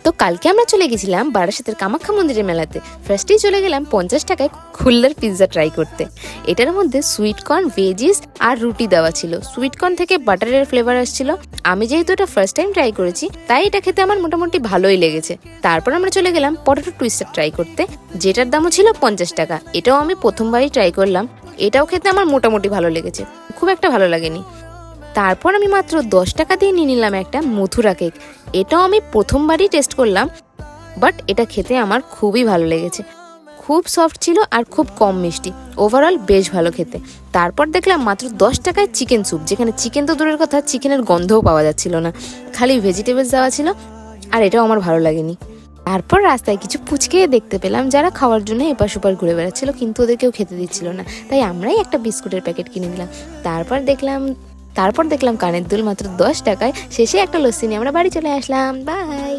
তো কালকে আমরা চলে গেছিলাম বারাসাতের কামাখ্যা মন্দিরের মেলাতে। ফার্স্টেই চলে গেলাম 50 টাকায় খুলনার পিৎজা ট্রাই করতে। এটার মধ্যে সুইট কর্ন, ভেজিস আর রুটি দেওয়া ছিল। সুইট কর্ন থেকে বাটারের ফ্লেভার আসছিল। আমি যেহেতু এটা ফার্স্ট টাইম ট্রাই করেছি, তাই এটা খেতে আমার মোটামুটি ভালোই লেগেছে। তারপর আমরা চলে গেলাম পটেটো টুইস্টার ট্রাই করতে, যেটার দামও ছিল 50 টাকা। এটাও আমি প্রথমবারই ট্রাই করলাম। এটাও খেতে আমার মোটামুটি ভালো লেগেছে, খুব একটা ভালো লাগেনি। তারপর আমি মাত্র 10 টাকা দিয়ে নিয়ে নিলাম একটা মথুরা কেক। এটাও আমি প্রথমবারই টেস্ট করলাম, বাট এটা খেতে আমার খুবই ভালো লেগেছে। খুব সফট ছিল আর খুব কম মিষ্টি, ওভারঅল বেশ ভালো খেতে। তারপর দেখলাম মাত্র 10 টাকায় চিকেন স্যুপ, যেখানে চিকেন তো দূরের কথা, চিকেনের গন্ধও পাওয়া যাচ্ছিল না, খালি ভেজিটেবলস দেওয়া ছিল। আর এটাও আমার ভালো লাগেনি। তারপর রাস্তায় কিছু পুচকে দেখতে পেলাম, যারা খাওয়ার জন্য এপাশ ওপার ঘুরে বেড়াচ্ছিল, কিন্তু ওদের কেউ খেতে দিচ্ছিল না, তাই আমরাই একটা বিস্কুটের প্যাকেট কিনে দিলাম। তারপর দেখলাম কানের দুল মাত্র 10 টাকায়। শেষে একটা লস্যি নিয়ে আমরা বাড়ি চলে আসলাম। বাই।